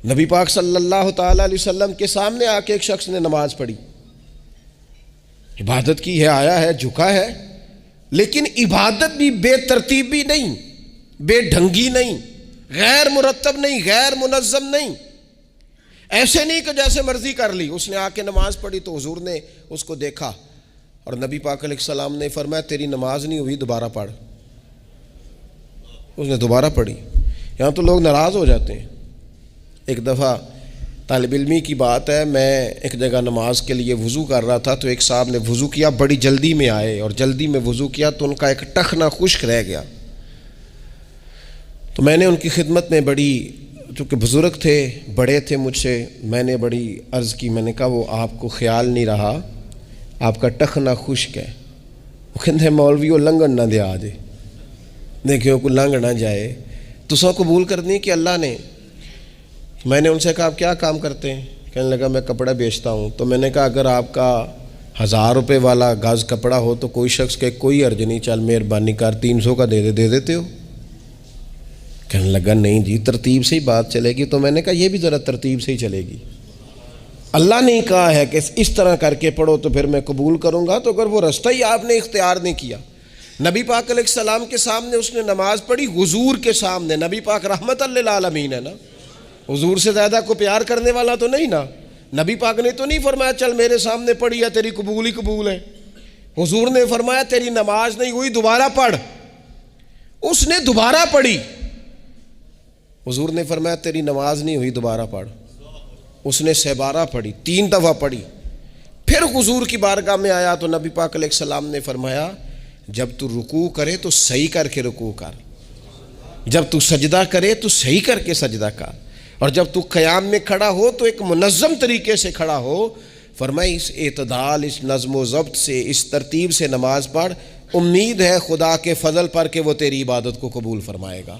نبی پاک صلی اللہ تعالی علیہ وسلم کے سامنے آ کے ایک شخص نے نماز پڑھی، عبادت کی ہے، آیا ہے، جھکا ہے، لیکن عبادت بھی بے ترتیب بھی نہیں، بے ڈھنگی نہیں، غیر مرتب نہیں، غیر منظم نہیں، ایسے نہیں کہ جیسے مرضی کر لی۔ اس نے آ کے نماز پڑھی تو حضور نے اس کو دیکھا اور نبی پاک علیہ السلام نے فرمایا تیری نماز نہیں ہوئی، دوبارہ پڑھ۔ اس نے دوبارہ پڑھی۔ یہاں تو لوگ ناراض ہو جاتے ہیں۔ ایک دفعہ طالب علمی کی بات ہے، میں ایک جگہ نماز کے لیے وضو کر رہا تھا تو ایک صاحب نے وضو کیا، بڑی جلدی میں آئے اور جلدی میں وضو کیا تو ان کا ایک ٹخنا خشک رہ گیا۔ تو میں نے ان کی خدمت میں بڑی، چونکہ بزرگ تھے، بڑے تھے مجھ سے، میں نے بڑی عرض کی، میں نے کہا وہ آپ کو خیال نہیں رہا، آپ کا ٹخنا خشک ہے۔ وہ کہتے ہیں مولوی وہ لنگن نہ دے آ جائے، دیکھیں کو لنگ نہ جائے، تو سو قبول کرنی کہ اللہ نے۔ میں نے ان سے کہا آپ کیا کام کرتے ہیں؟ کہنے لگا میں کپڑا بیچتا ہوں۔ تو میں نے کہا اگر آپ کا 1000 روپے والا گاز کپڑا ہو تو کوئی شخص کہ کوئی عرض نہیں، چل مہربانی کر 300 کا دے دیتے ہو؟ کہنے لگا نہیں جی ترتیب سے ہی بات چلے گی۔ تو میں نے کہا یہ بھی ذرا ترتیب سے ہی چلے گی، اللہ نے کہا ہے کہ اس طرح کر کے پڑھو تو پھر میں قبول کروں گا۔ تو اگر وہ رستہ ہی آپ نے اختیار نہیں کیا، نبی پاک علیہ السلام کے سامنے اس نے نماز پڑھی، حضور کے سامنے، نبی پاک رحمت للعالمین ہے نا، حضور سے زیادہ کو پیار کرنے والا تو نہیں نا۔ نبی پاک نے تو نہیں فرمایا چل میرے سامنے پڑھی ہے تیری قبول ہی قبول ہے، حضور نے فرمایا تیری نماز نہیں ہوئی، دوبارہ پڑھ۔ اس نے دوبارہ پڑھی، حضور نے فرمایا تیری نماز نہیں ہوئی، دوبارہ پڑھ۔ اس نے 12 پڑھی، 3 دفعہ پڑھی۔ پھر حضور کی بارگاہ میں آیا تو نبی پاک علیہ السلام نے فرمایا جب تو رکوع کرے تو صحیح کر کے رکوع کر، جب تو سجدہ کرے تو صحیح کر کے سجدہ کر، اور جب تو قیام میں کھڑا ہو تو ایک منظم طریقے سے کھڑا ہو۔ فرمایا اس اعتدال، اس نظم و ضبط سے، اس ترتیب سے نماز پڑھ، امید ہے خدا کے فضل پر کہ وہ تیری عبادت کو قبول فرمائے گا۔